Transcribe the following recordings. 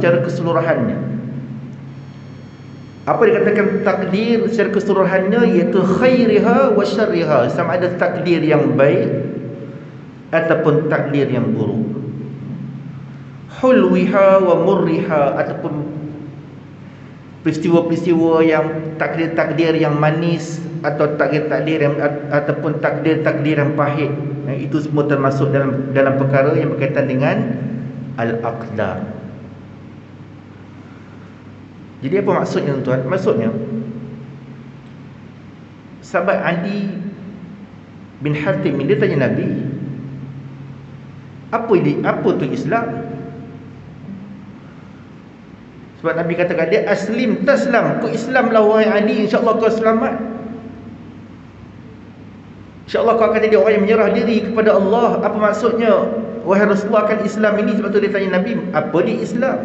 secara keseluruhannya. Apa dikatakan takdir secara keseluruhannya, iaitu khairiha wa syarriha, sama ada takdir yang baik ataupun takdir yang buruk, hulwiha wa murriha, ataupun peristiwa-peristiwa yang takdir-takdir yang manis atau takdir-takdir yang ataupun takdir-takdir yang pahit. Itu semua termasuk dalam perkara yang berkaitan dengan al-aqdar. Jadi apa maksudnya tuan? Maksudnya sahabat Adi bin Hatim dia tanya Nabi, apa tu Islam? Sebab Nabi katakan dia, aslim taslam, kau Islamlah wahai Ali, insya-Allah kau selamat. InsyaAllah kau akan jadi orang yang menyerah diri kepada Allah. Apa maksudnya wahai Rasulullah akan Islam ini? Sebab tu dia tanya Nabi, apa dia Islam?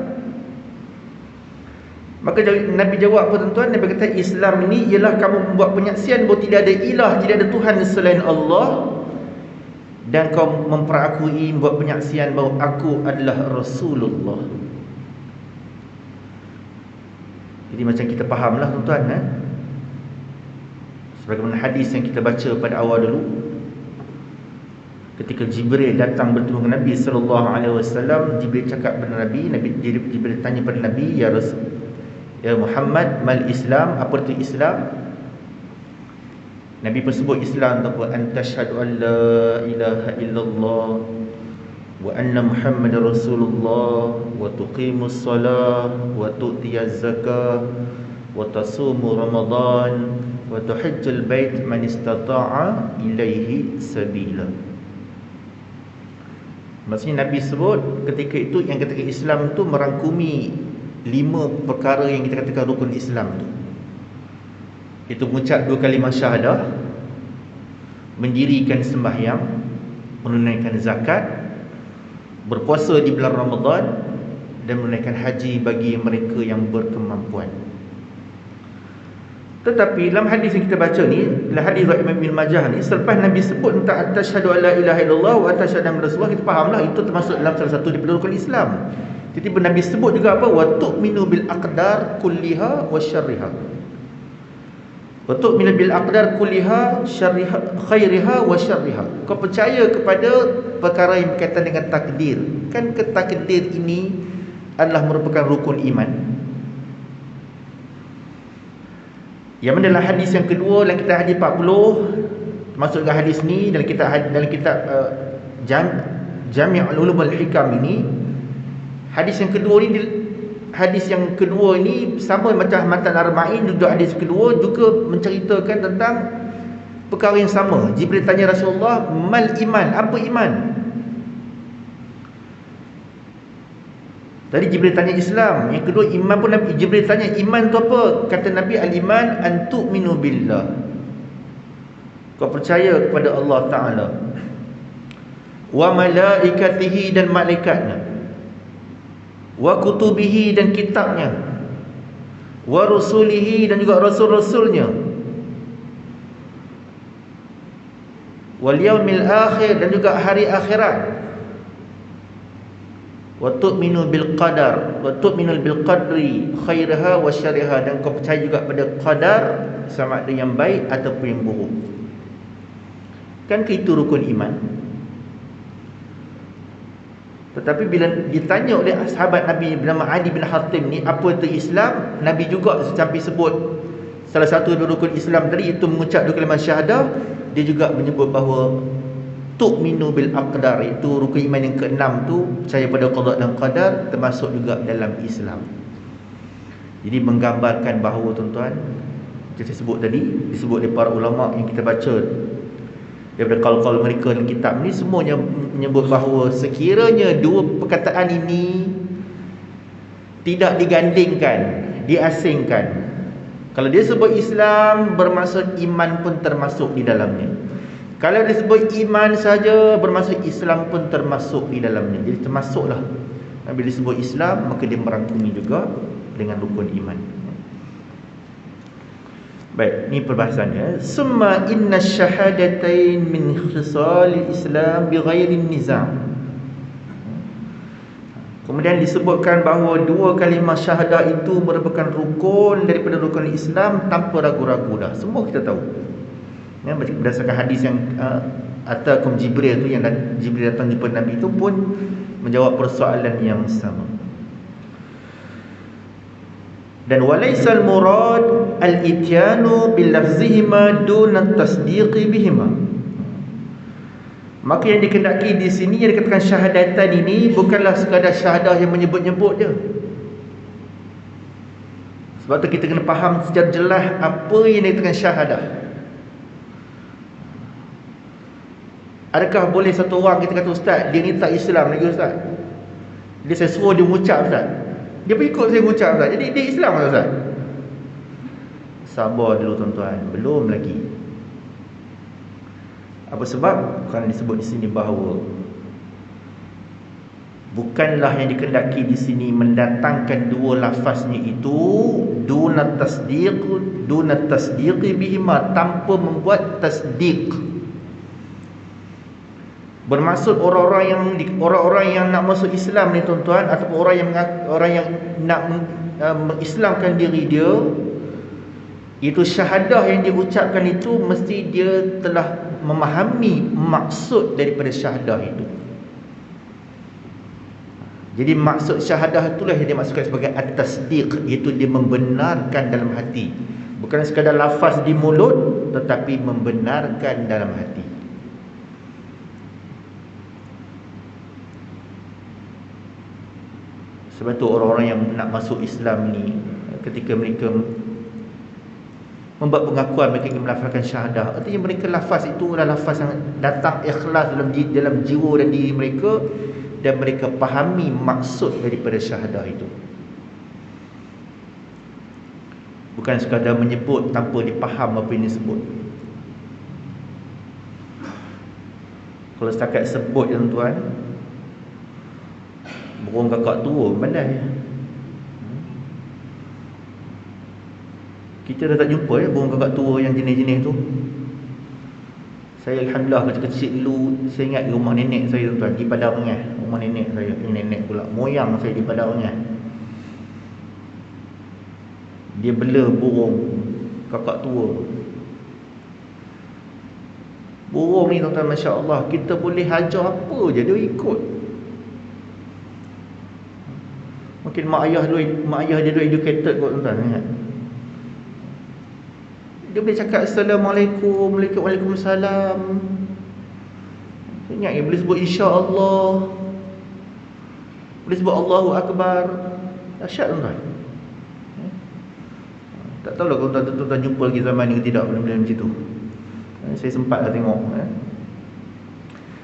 Maka Nabi jawab apa tuan-tuan? Nabi kata Islam ini ialah kamu membuat penyaksian bahawa tidak ada ilah, tidak ada Tuhan selain Allah, dan kau memperakui, membuat penyaksian bahawa aku adalah Rasulullah. Jadi macam kita fahamlah tuan-tuan, sebagaimana hadis yang kita baca pada awal dulu, ketika Jibril datang bertemu dengan Nabi sallallahu alaihi wasallam, Jibril cakap kepada Nabi, Jibril tanya pada Nabi, ya Rasul, ya Muhammad, mal Islam, apa itu Islam? Nabi pun sebut Islam tu apa? Antashhadu an la ilaha illallah wa anna Muhammadar Rasulullah wa tuqimus salah wa tu'tiyaz zakah wa tasumu Ramadan wa tuhajjal bait man istata'a ilaihi sabila. Maksudnya Nabi sebut ketika itu, yang ketika Islam tu merangkumi 5 perkara yang kita katakan rukun Islam tu. Itu mengucap 2 kalimah syahadah, mendirikan sembahyang, menunaikan zakat, berpuasa di bulan Ramadan, dan menunaikan haji bagi mereka yang berkemampuan. Tetapi dalam hadis yang kita baca ni, dalam hadis riwayat Imam Ibn Majah ni, selepas Nabi sebut tentang asyhadu alla ilaha illallah wa asyhadu anna Rasulullah, kita fahamlah itu termasuk dalam salah satu daripada rukun Islam. Jadi Nabi sebut juga apa? Wa tu'minu bil aqdar kulliha wa syarriha. Wa tu'minu bil aqdar kulliha syarriha khairiha wa syarriha. Kau percaya kepada perkara yang berkaitan dengan takdir. Kan takdir ini adalah merupakan rukun iman. Yang mana dalam hadis yang kedua, dalam kitab hadis 40, termasuk dalam hadis ni, dalam kitab Jami' al-Ulum al-Hikam ini, hadis yang kedua ni sama macam Matan Arba'in, duduk hadis kedua juga menceritakan tentang perkara yang sama. Jibril tanya Rasulullah, mal iman, apa iman? Tadi Jibril tanya Islam, yang kedua iman pun Jibril tanya iman tu apa? Kata Nabi, al-iman an tu'minu billah, kau percaya kepada Allah Ta'ala, wa malaikatihi, dan malaikatnya, wa kutubihi, dan kitabnya, wa rusulihi, dan juga rasul-rasulnya, wal yaumil akhir, dan juga hari akhirat, wa tu'minu bil qadar, wa tu'minu bil qadri khairiha wa syarriha, dan kau percaya juga pada qadar, sama ada yang baik ataupun yang buruk. Kan itu rukun iman. Tetapi bila ditanya oleh sahabat Nabi bernama Adi bin Hatim ni, apa itu Islam? Nabi juga sampai sebut salah satu rukun Islam tadi, itu mengucap 2 kalimah syahadah. Dia juga menyebut bahawa tu'minu bil aqdar, itu rukun iman yang ke-6 tu, percaya pada qada dan qadar, termasuk juga dalam Islam. Jadi menggambarkan bahawa tuan-tuan, kita sebut tadi, disebut oleh para ulama yang kita baca daripada qaul-qaul mereka dalam kitab ni, semuanya menyebut bahawa sekiranya 2 perkataan ini tidak digandingkan, diasingkan, kalau dia sebut Islam, bermaksud iman pun termasuk di dalamnya. Kalau dia sebut iman saja, bermaksud Islam pun termasuk di dalamnya. Jadi termasuklah. Bila disebut Islam, maka dia merangkumi juga dengan rukun iman. Baik, ni perbahasannya. Summa inna syahadatain min khisal Islam bighairi nizam. Kemudian disebutkan bahawa dua kalimah syahadah itu merupakan rukun daripada rukun Islam tanpa ragu-ragu dah. Semua kita tahu. Ya, berdasarkan hadis yang atakum Jibril tu, yang Jibril datang jumpa Nabi itu pun menjawab persoalan yang sama. Dan walaisal murad al-ityanu bil lafzihima dun at-tasdiqi bihima. Maka yang dikendaki di sini yang dikatakan syahadatan ini bukanlah sekadar syahadah yang menyebut-nyebut je. Sebab tu kita kena faham secara jelas apa yang dikatakan syahadah. Adakah boleh satu orang kita kata, ustaz, dia ni tak Islam lagi ustaz, dia saya suruh dia mengucap ustaz, dia pun ikut saya mengucap ustaz, jadi dia Islam ke ustaz? Sabar dulu tuan-tuan, belum lagi. Apa sebab? Kerana disebut di sini bahawa bukanlah yang dikendaki di sini mendatangkan dua lafaznya itu dunat tasdiqi bihima, tanpa membuat tasdiq. Bermaksud orang-orang yang nak masuk Islam ni tuan-tuan, ataupun orang yang nak mengislamkan diri dia, itu syahadah yang diucapkan itu mesti dia telah memahami maksud daripada syahadah itu. Jadi maksud syahadah itulah yang dimaksudkan sebagai at-tasdiq, iaitu dia membenarkan dalam hati. Bukan sekadar lafaz di mulut, tetapi membenarkan dalam hati. Sebab tu orang-orang yang nak masuk Islam ni, ketika mereka membuat pengakuan mereka ingin melafazkan syahadah, artinya mereka lafaz itu adalah lafaz yang datang ikhlas dalam jiwa dan diri mereka, dan mereka fahami maksud daripada syahadah itu. Bukan sekadar menyebut tanpa dipaham apa yang disebut. Kalau setakat sebut tuan-tuan, burung kakak tua pandai. Kita dah tak jumpa burung kakak tua yang jenis-jenis tu. Saya alhamdulillah kecil-kecil dulu, saya ingat rumah nenek saya tuan-tuan di Padang Rengah. Rumah nenek saya, nenek pula moyang saya di Padang Rengah. Dia bela burung kakak tua. Burung ni tuan-tuan, masya-Allah, kita boleh hajar apa je dia ikut. Mungkin mak ayah dia dulu educated kot tuan-tuan, ingat. Dia boleh cakap Assalamualaikum, Waalaikumsalam. Ingat dia boleh sebut insya-Allah, boleh sebut Allahu Akbar. Dahsyat tuan-tuan. Tak tahu lah tuan-tuan jumpa lagi zaman ni ke tidak benda-benda macam tu. Saya sempatlah tengok.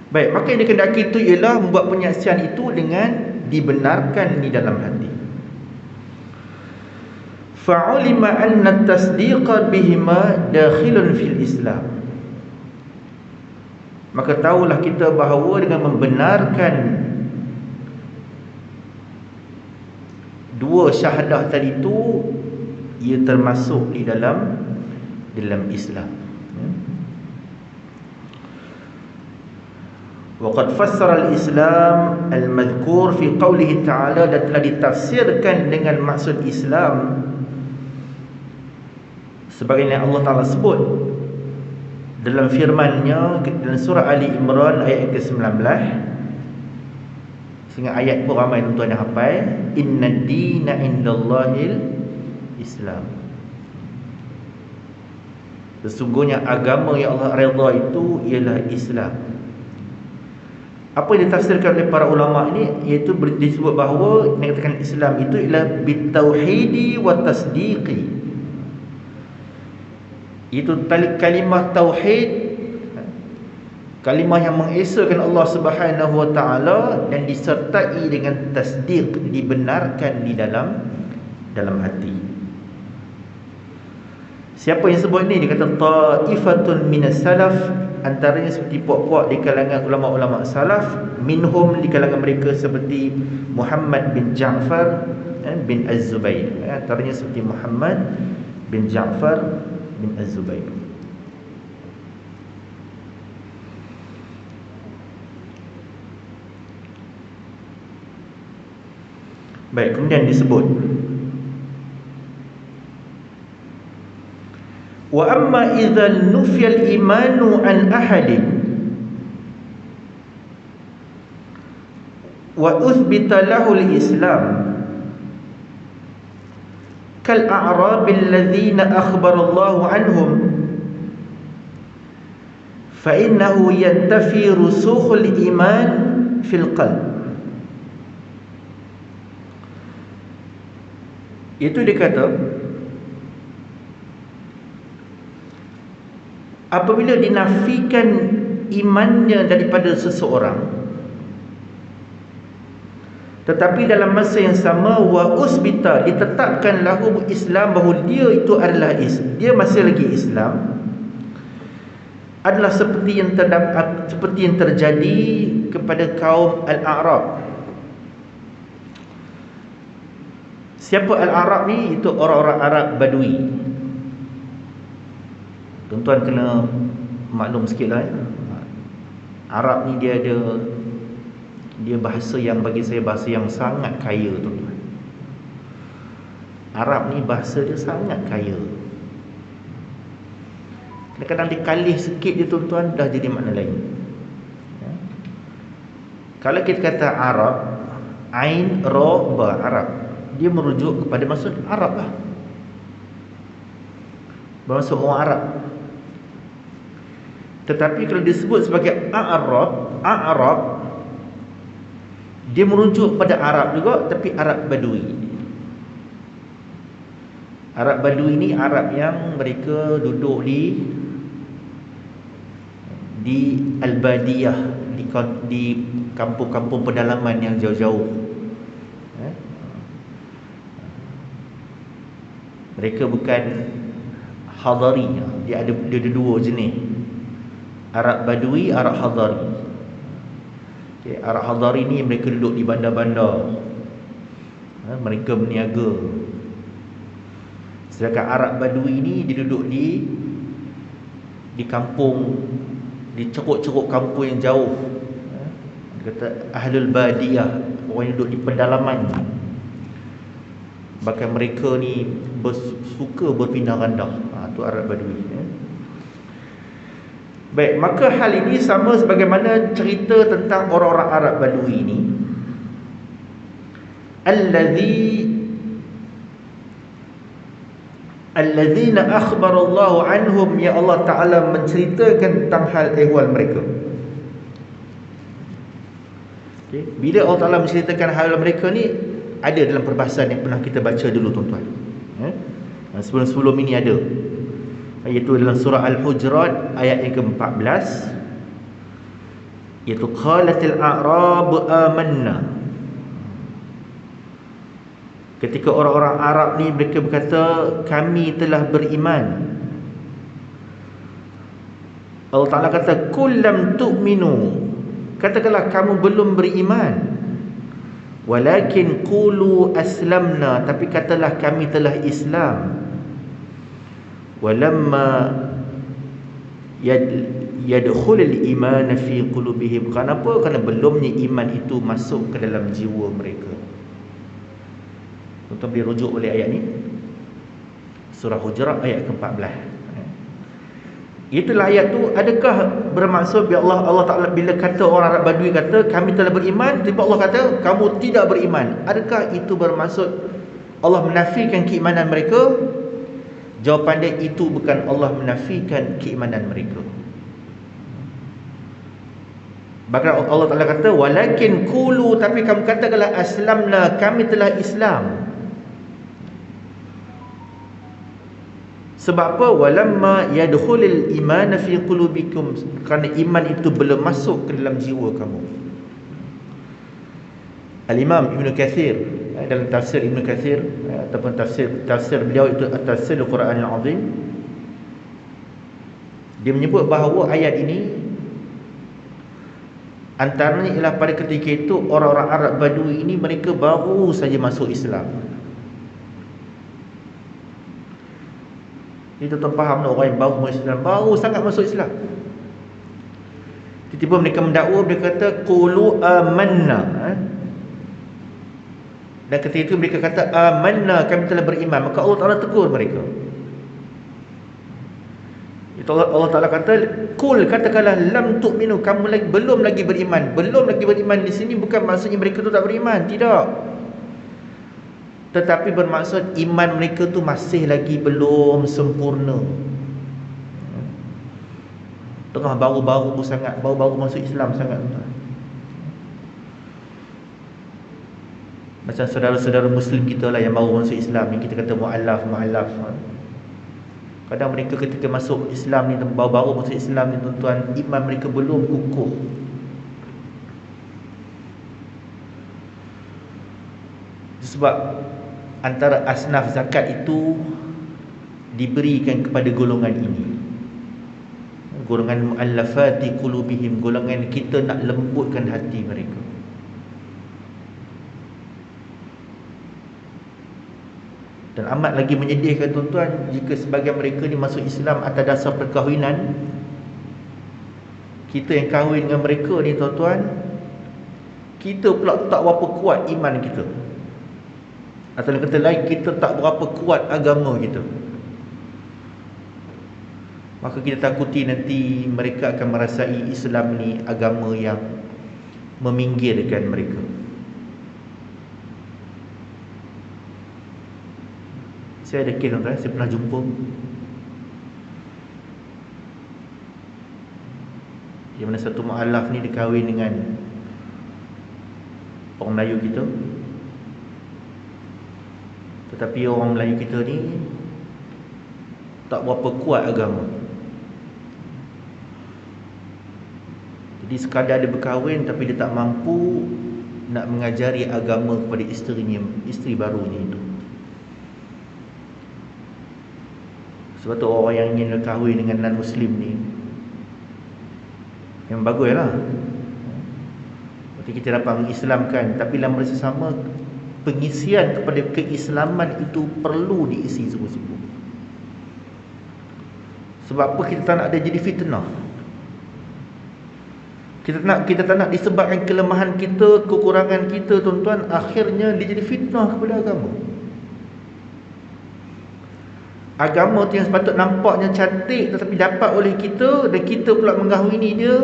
Baik, maka yang dikendaki itu ialah membuat penyaksian itu dengan dibenarkan di dalam hati. Fa'ulima anna tasdiqa bihima dakhilun fil Islam. Maka tahulah kita bahawa dengan membenarkan dua syahadah tadi itu, ia termasuk di dalam Islam. Waqad fassara al-Islam al-madhkur fi qawlihi ta'ala, dan telah ditafsirkan dengan maksud Islam sebagaimana Allah Ta'ala sebut dalam firman-Nya dalam surah Ali Imran ayat ke-19, sehingga ayat pun ramai tuan-tuan yang hafal, inna ad-dina indallahil Islam. Sesungguhnya agama yang Allah redha itu ialah Islam. Apa yang ditafsirkan oleh para ulama ini, iaitu disebut bahawa yang dikatakan Islam itu ialah bitauhidi wa tasdiqi. Itu kalimah tauhid, kalimah yang mengesakan Allah Subhanahu wa taala, dan disertai dengan tasdiq, dibenarkan di dalam hati. Siapa yang sebut ni? Dia kata ta'ifatun minas salaf, antaranya seperti puak-puak di kalangan ulama-ulama salaf, minhum, di kalangan mereka seperti Muhammad bin Ja'far bin Az-Zubair, antaranya seperti Muhammad bin Ja'far bin Az-Zubair. Baik, kemudian disebut wa amma idza nufiyal imanu an ahadin wa uthbita lahu al-islam kal a'rabil ladzina akhbara Allah anhum fa innahu yantafi rusukhul iman fil qalb. Itu dia kata, apabila dinafikan imannya daripada seseorang, tetapi dalam masa yang sama wa usbita, ditetapkan lahu Islam, bahawa dia itu adalah dia masih lagi Islam, adalah seperti yang terjadi kepada kaum Al-A'rab. Siapa Al-Arab ni? Itu orang-orang Arab Badui. Tuan-tuan kena maklum sikit lah ya. Arab ni dia bahasa yang bagi saya bahasa yang sangat kaya, tuan-tuan. Arab ni bahasa dia sangat kaya. Kadang-kadang dikalih sikit dia, tuan-tuan, dah jadi makna lain ya. Kalau kita kata Arab, Ain, Ra, Ba, Arab, dia merujuk kepada maksud Arab lah, bermaksud orang Arab. Tetapi kalau disebut sebagai A'rab, dia merujuk pada Arab juga, tapi Arab Badui. Arab Badui ni Arab yang mereka duduk di Al-Badiyah, di kampung-kampung pedalaman yang jauh-jauh. Mereka bukan Hadari. Dia ada dua jenis, Arab Badui, Arab Hadari. Okay, Arab Hadari ni mereka duduk di bandar-bandar, mereka berniaga. Sedangkan Arab Badui ni dia duduk di kampung, di ceruk-ceruk kampung yang jauh. Dia kata Ahlul Badiyah, orang yang duduk di pedalaman. Bahkan mereka ni suka berpindah randah. Itu Arab Badui ya. Baik, maka hal ini sama sebagaimana cerita tentang orang-orang Arab Badui ini, alladzina akhbarallahu anhum, ya Allah Ta'ala menceritakan tentang hal ehwal mereka. Okay. Bila Allah Ta'ala menceritakan hal mereka ni, ada dalam perbahasan yang pernah kita baca dulu, tuan-tuan ya? Sebelum ini ada, iaitu dalam surah Al-Hujurat ayat yang ke-14, iaitu qalatil a'rab amanna. Ketika orang-orang Arab ni mereka berkata, kami telah beriman. Allah Ta'ala kata, qul lam tu'minu, katakanlah kamu belum beriman. Walakin qulu aslamna, tapi katalah kami telah Islam. Walamma yadkhulul iman fi qulubihim, kenapa? Kerana belumnya iman itu masuk ke dalam jiwa mereka. Tuan-tuan boleh rujuk oleh ayat ni, surah Hujurat ayat ke-14. Itulah ayat tu. Adakah bermaksud bila Allah Ta'ala bila kata orang Arab Badui kata kami telah beriman, tiba Allah kata kamu tidak beriman, adakah itu bermaksud Allah menafikan keimanan mereka? Jawapan dia, itu bukan Allah menafikan keimanan mereka. Bahkan Allah Ta'ala kata walakin qulu, tapi kamu katakanlah aslamna, kami telah Islam. Sebab apa? Walamma yadkhulul iman fi qulubikum, kerana iman itu belum masuk ke dalam jiwa kamu. Al-Imam Ibn Kathir dalam tafsir Ibn Kathir ataupun tafsir beliau itu Tafsir Al-Quran Al-Azim, dia menyebut bahawa ayat ini antaranya ialah pada ketika itu orang-orang Arab Badui ini mereka baru saja masuk Islam. Kita tak faham tak, orang yang baru masuk Islam, baru sangat masuk Islam, tiba-tiba mereka mendakwa, mereka kata qulu amanna. Dan ketika itu mereka kata amanna, kami telah beriman. Maka Allah Ta'ala tegur mereka. Itu Allah Ta'ala kata, kul, katakanlah lam tu'minu, kamu belum lagi beriman. Belum lagi beriman di sini bukan maksudnya mereka tu tak beriman, tidak. Tetapi bermaksud iman mereka tu masih lagi belum sempurna. Tengah baru-baru sangat, baru-baru masuk Islam sangat. Macam saudara-saudara Muslim kita lah yang baru masuk Islam, yang kita kata mu'allaf. Kadang mereka ketika masuk Islam ni, baru-baru masuk Islam ni tuan-tuan, iman mereka belum kukuh. Sebab antara asnaf zakat itu diberikan kepada golongan ini, golongan mu'allafati qulubihim, golongan kita nak lembutkan hati mereka. Dan amat lagi menyedihkan tuan-tuan, jika sebahagian mereka ni masuk Islam atas dasar perkahwinan. Kita yang kahwin dengan mereka ni tuan-tuan, kita pula tak berapa kuat iman kita, atau dengan kata lain, kita tak berapa kuat agama kita. Maka kita takuti nanti mereka akan merasai Islam ni agama yang meminggirkan mereka. Saya ada kes tuan-tuan, saya pernah jumpa yang mana satu mu'alaf ni dikahwin dengan orang Melayu kita. Tetapi orang Melayu kita ni tak berapa kuat agama. Jadi sekadar dia berkahwin, tapi dia tak mampu nak mengajari agama kepada isterinya, isteri barunya itu. Sebab tu orang yang ingin berkahwin dengan non-Muslim ni, yang bagus lah, berarti kita dapat mengislamkan. Tapi dalam masa sama, pengisian kepada keislaman itu perlu diisi sungguh-sungguh. Sebab apa? Kita tak nak dia jadi fitnah. Kita tak nak disebabkan kelemahan kita, kekurangan kita tuan-tuan, akhirnya dia jadi fitnah kepada agama. Agama tu yang sepatut nampaknya cantik, tetapi dapat oleh kita, dan kita pula menggahwini dia,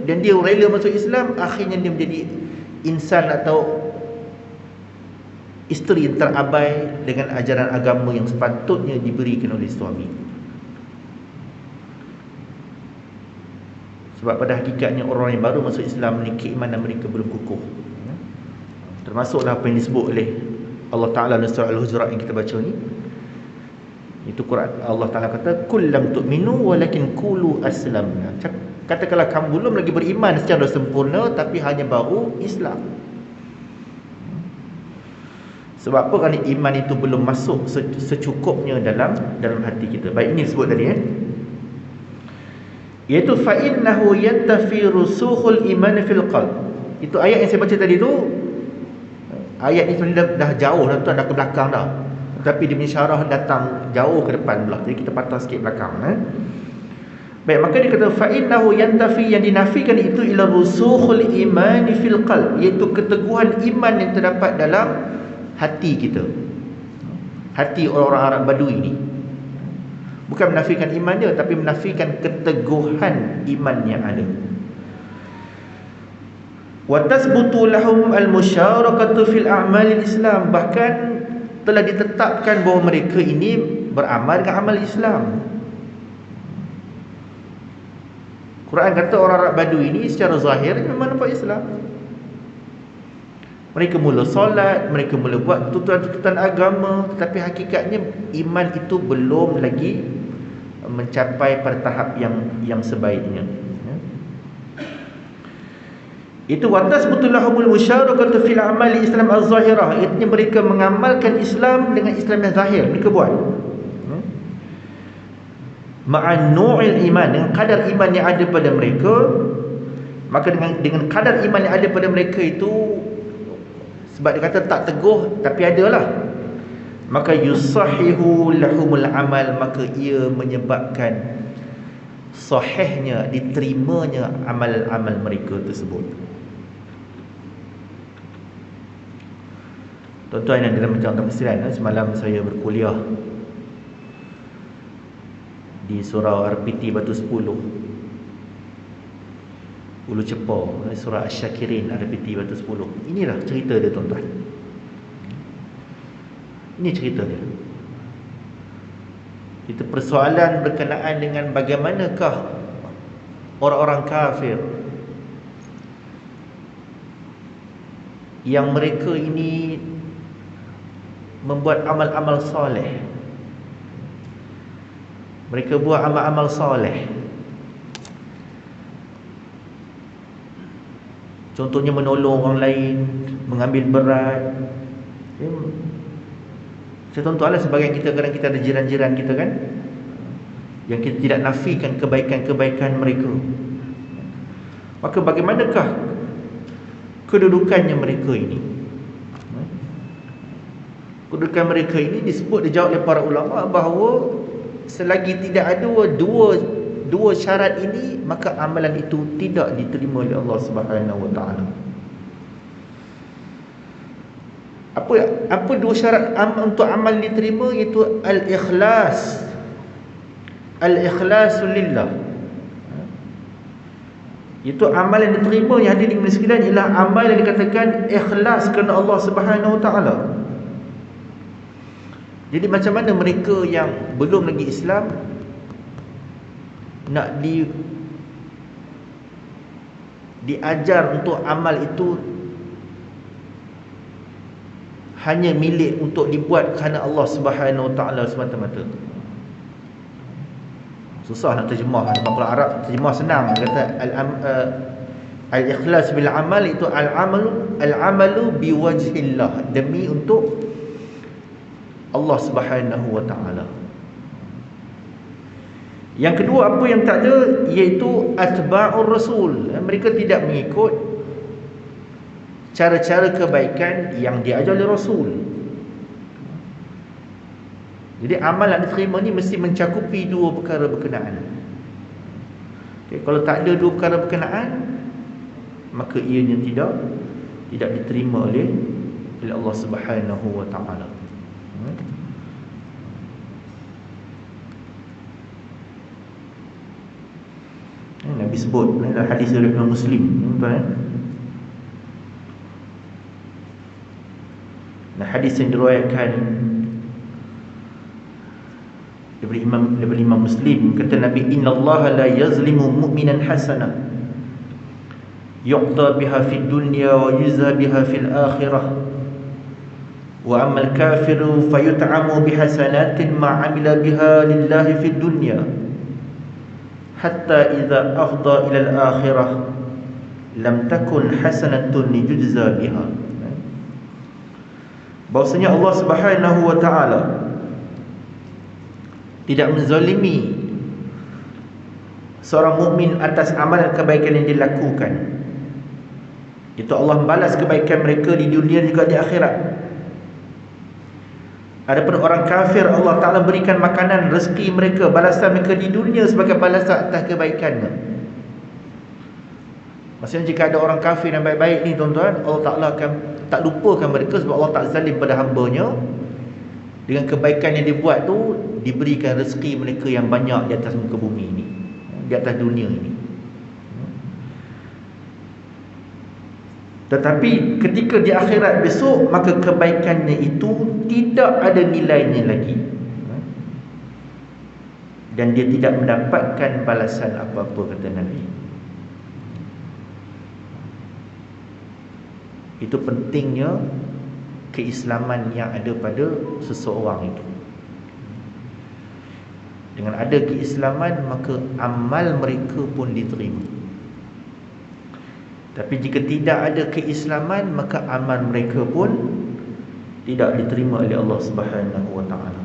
dan dia rela masuk Islam, akhirnya dia menjadi insan atau isteri yang terabai dengan ajaran agama yang sepatutnya diberikan oleh suami. Sebab pada hakikatnya orang yang baru masuk Islam ni, keimanan mereka belum kukuh. Termasuklah apa yang disebut oleh Allah Ta'ala dalam surah Al-Hujurat yang kita baca ni. Itu Quran, Allah Ta'ala kata, kul lam tu'minu walakin qulu aslamna. Katakanlah kamu belum lagi beriman secara sempurna, tapi hanya baru Islam. Sebab apa? Kerana iman itu belum masuk secukupnya dalam hati kita. Baik, ini disebut tadi iaitu fa innahu yantafi rusukhul iman fil qalb. Itu ayat yang saya baca tadi tu. Ayat ni sebenarnya dah jauh dah tuan, dah ke belakang dah. Tapi dia punya syarah datang jauh ke depan pula. Jadi kita patah sikit belakang. Baik, maka dia kata fa innahu yantafi, yang dinafikan itu ila rusukhul iman fil qalb, iaitu keteguhan iman yang terdapat dalam hati kita, hati orang-orang Arab Badui ni. Bukan menafikan iman dia, tapi menafikan keteguhan iman yang ada. Wa tasbutu lahum al-musyarakatu fil a'malil Islam, bahkan telah ditetapkan bahawa mereka ini beramal dengan amal Islam. Quran kata orang Arab Badui ini secara zahir memang nampak Islam. Mereka mula solat, mereka mula buat tuntutan-tuntutan agama, tetapi hakikatnya iman itu belum lagi mencapai pada tahap yang sebaiknya. Itu watas butulahumul musyarakatu fil amali Islam az-zahirah, iaitu mereka mengamalkan Islam dengan Islam yang zahir mereka buat. Ma'an nu'il iman, dengan kadar iman yang ada pada mereka. Maka dengan kadar iman yang ada pada mereka itu, sebab dia kata tak teguh tapi adalah, maka yusahihu lahumul amal, maka ia menyebabkan sahihnya, diterimanya amal-amal mereka tersebut. Tuan-tuan yang dalam macam kemestiran, semalam saya berkuliah di surau RPT Batu 10 Ulu Cepo, surau Asyakirin RPT Batu 10. Inilah cerita dia, tuan-tuan. Ini cerita dia. Itu persoalan berkenaan dengan bagaimanakah orang-orang kafir yang mereka ini membuat amal-amal soleh. Mereka buat amal-amal soleh. Contohnya menolong orang lain, mengambil berat. Saya tuan-tuanlah, sebagian kita kadang kita ada jiran-jiran kita kan, yang kita tidak nafikan kebaikan-kebaikan mereka. Maka bagaimanakah kedudukannya mereka ini? Kedudukan mereka ini disebut, dijawab oleh para ulama bahawa selagi tidak ada dua syarat ini, maka amalan itu tidak diterima oleh Allah Subhanahu Wa Taala. Apa dua syarat untuk amal diterima? Iaitu al-ikhlas. Al-ikhlasu lillah. Itu amal yang diterima, yang hadir di majlis sekalian, ialah amal yang dikatakan ikhlas kerana Allah Subhanahu Wa Taala. Jadi macam mana mereka yang belum lagi Islam nak diajar untuk amal itu hanya milik untuk dibuat kerana Allah Subhanahu Wa Taala semata-mata? Susah nak terjemah dalam Quran Arab. Terjemah senang, kata al-ikhlas bil amal itu al-amalu biwajhillah, demi untuk Allah Subhanahu Wa Taala. Yang kedua, apa yang tak ada, iaitu atba'ur rasul. Mereka tidak mengikut cara-cara kebaikan yang diajar oleh Rasul. Jadi amal yang diterima ni mesti mencakupi dua perkara berkenaan. Okay, kalau tak ada dua perkara berkenaan, maka ianya tidak diterima oleh Allah Subhanahu Wa Taala. Nabi sebut dalam hadis dari Imam Muslim, tuan-tuan. Nah, hadis yang diriwayatkan daripada Imam Muslim, kata Nabi, innallaha la yazlimu mu'minan hasanah yuqta biha fid dunya wa yujza biha fil akhirah wa ammal kafiru fayut'amu bihasanatin ma 'amila biha lillahi fid dunya hatta idza afdha ila al-akhirah lam takun hasanatun yujza biha. Bahawasanya Allah Subhanahu Wa Taala tidak menzalimi seorang mukmin atas amalan kebaikan yang dilakukan. Itu Allah membalas kebaikan mereka di dunia juga di akhirat. Adapun orang kafir, Allah Ta'ala berikan makanan, rezeki mereka, balasan mereka di dunia sebagai balasan atas kebaikannya. Maksudnya jika ada orang kafir yang baik-baik ni, tuan-tuan, Allah Ta'ala akan tak lupakan mereka, sebab Allah tak zalim pada hamba-Nya. Dengan kebaikan yang dibuat tu, diberikan rezeki mereka yang banyak di atas muka bumi ini, di atas dunia ini. Tetapi ketika di akhirat besok, maka kebaikannya itu tidak ada nilainya lagi, dan dia tidak mendapatkan balasan apa-apa, kata Nabi. Itu pentingnya keislaman yang ada pada seseorang itu. Dengan ada keislaman, maka amal mereka pun diterima. Tapi jika tidak ada keislaman, maka amal mereka pun tidak diterima oleh Allah Subhanahu Wa Taala.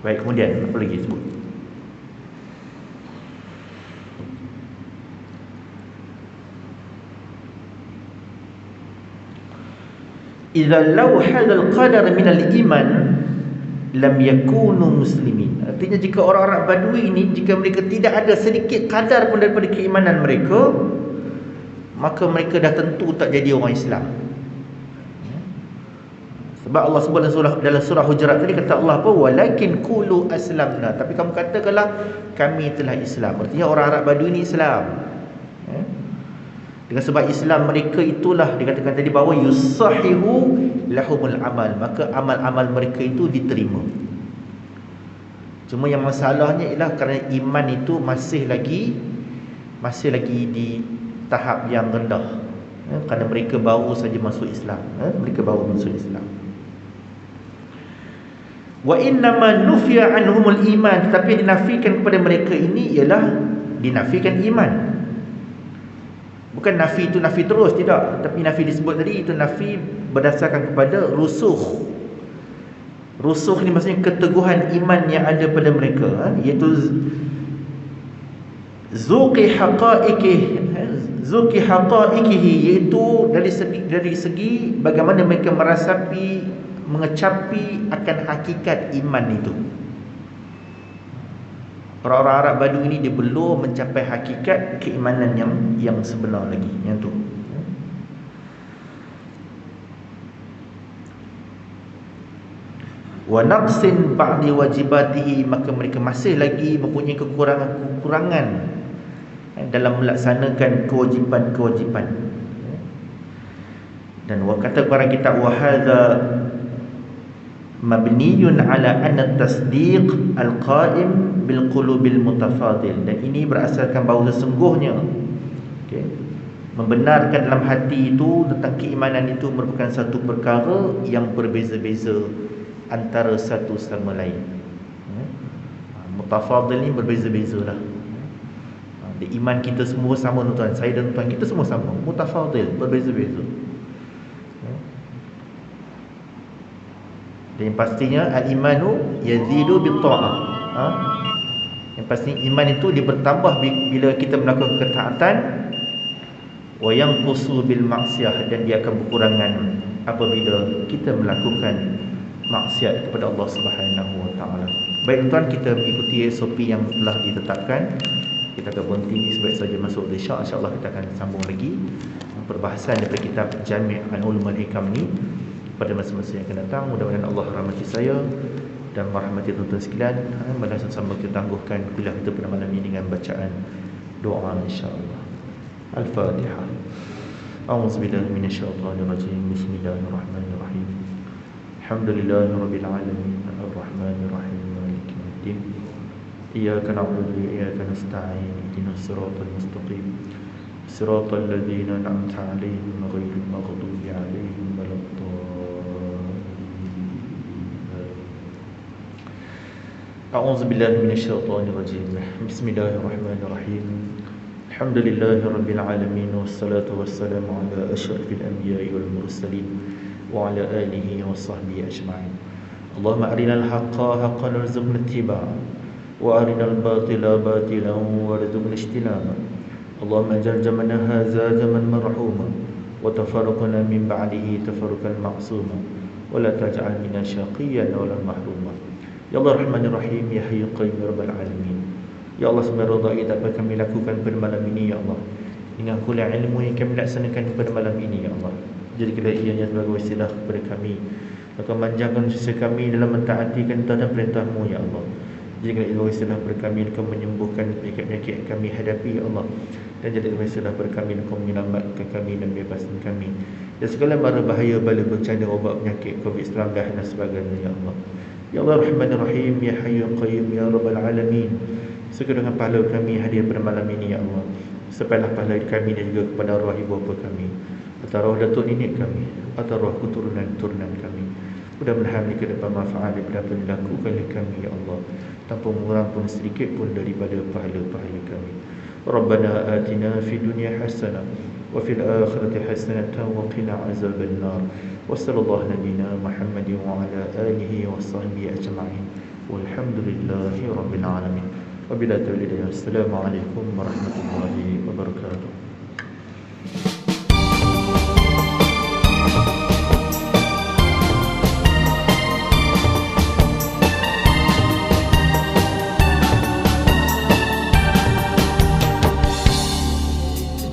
Baik, kemudian apa lagi sebut? Idza law hadal qadar min al-iman lam yakunu muslimin. Artinya jika orang-orang Badui ini, jika mereka tidak ada sedikit kadar pun daripada keimanan mereka, maka mereka dah tentu tak jadi orang Islam. Sebab Allah sebut dalam surah Hujurat tadi, kata Allah apa? Walakin qulu aslamna. Tapi kamu katakanlah kami telah Islam. Artinya orang Arab Badui ni Islam. Dengan sebab Islam mereka itulah dikatakan tadi bahawa yusahihu lahumul amal, maka amal-amal mereka itu diterima. Cuma yang masalahnya ialah kerana iman itu masih lagi di tahap yang rendah. Kerana mereka baru saja masuk Islam. Mereka baru masuk Islam. Wa innama nufiya anhumul iman, tapi dinafikan kepada mereka ini ialah dinafikan iman. Bukan nafi itu nafi terus, tidak. Tapi nafi disebut tadi itu nafi berdasarkan kepada rusuh. Rusuh ni maksudnya keteguhan iman yang ada pada mereka, iaitu zuqi haqaiqihi, iaitu dari segi bagaimana mereka mengecapi akan hakikat iman itu. Orang-orang Arab Badui ini dia belum mencapai hakikat keimanan yang sebenar lagi, yang tu. Wa naqsin ba'di wajibatihi, maka mereka masih lagi mempunyai kekurangan dalam melaksanakan kewajipan-kewajipan. Dan kata para kitab, wa hadza mabniyun ala anna tasdiq al-qa'im bil qulubil mutafadil. Dan ini berasaskan bahawa sesungguhnya membenarkan dalam hati itu tentang keimanan itu merupakan satu perkara yang berbeza-beza antara satu sama lain. Mutafadil ni berbeza-beza lah. Iman kita semua sama tuan, saya dan tuan kita semua sama. Mutafadil, berbeza-beza. Dan yang pastinya al-imanu yazidu bit-ta'ah. Yang pastinya iman itu dia bertambah bila kita melakukan ketaatan, wa yanqusu bil maksiyah, dan dia akan berkurangan apabila kita melakukan maksiat kepada Allah Subhanahu wa taala. Baik tuan, kita mengikuti SOP yang telah ditetapkan. Kita akan berhenti sebaik saja masuk Isyak. Insya-Allah kita akan sambung lagi perbahasan daripada kitab Jami' al-Ulumul Hikam ni pada masa-masa yang akan datang. Mudah-mudahan Allah rahmati saya dan merahmati tuan-tuan sekalian. Mari sama-sama kita tangguhkan kuliah kita pada malam ini dengan bacaan doa insya-Allah. Al-Fatihah. A'udzubillahi minasyaitonir rajim. Bismillahirrahmanirrahim. Alhamdulillahirabbil alamin. Arrahmanir rahim. Maliki yaumiddin. Iyyaka na'budu wa iyyaka nasta'in. Ihdinas siratal mustaqim. Siratal ladzina an'amta 'alaihim ghairil maghdubi 'alaihim waladdallin. A'udzu billahi minasyaitonir rajim. Bismillahirrahmanirrahim. Alhamdulillahirabbil alamin, wassalatu wassalamu ala asyrafil anbiya'i wal mursalin wa ala alihi washabbihi ajma'in. Allahumma arinal haqqa haqqan warzuqna ittiba'ah wa arinal batila batilan warzuqna ijtinabah. Allahumma ja'al jam'ana hadza jam'an marhuma wa tafarraqna min ba'dihi tafarruqan ma'suma wa la taj'al minna shaqiyyan wa la mahruma. Ya Allah Rahmanir Rahim, ya Hayyu Qayyum ya Rabbal Alamin. Ya Allah, semua redai apa kami lakukan pada malam ini ya Allah, dengan kuliah ilmu yang kami laksanakan pada malam ini ya Allah, jadikanlah ianya sebagai wasilah kepada kami, maka manjangkan usaha kami dalam mentaati perintah dan perintah-Mu ya Allah. Jadikanlah itu wasilah kepada kami, Engkau menyembuhkan penyakit-penyakit yang kami hadapi ya Allah, dan jadikanlah wasilah kepada kami, Engkau menyelamatkan kami dan bebaskan kami dan segala mara bahaya, bala bencana, wabak penyakit COVID-19 dan sebagainya ya Allah. Ya Allah Rahmanir Rahim, ya Hayyu Qayyum ya Rabbal Alamin. Segera dengan pahala kami hadir pada malam ini ya Allah, sepailah pahala kami dan juga kepada arwah ibu bapa kami, atau arwah datuk nenek kami, atau arwah keturunan-keturunan kami. Mudah-mudahan mereka dapat manfaat daripada apa yang dilakukan oleh kami ya Allah, tanpa mengurang pun sedikit pun daripada pahala-pahala kami. Rabbana atina fid dunya hasanah wa fil akhirati hasanatan wa qina azaban nar. Wa sallallahu nabiyana Muhammadin wa ala alihi wa sahbihi ajma'in. Walhamdulillahi rabbil alamin. Wabillahi taufiq. Assalamualaikum warahmatullahi wabarakatuh.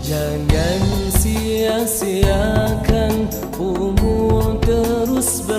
Jangan sia-siakan umur terus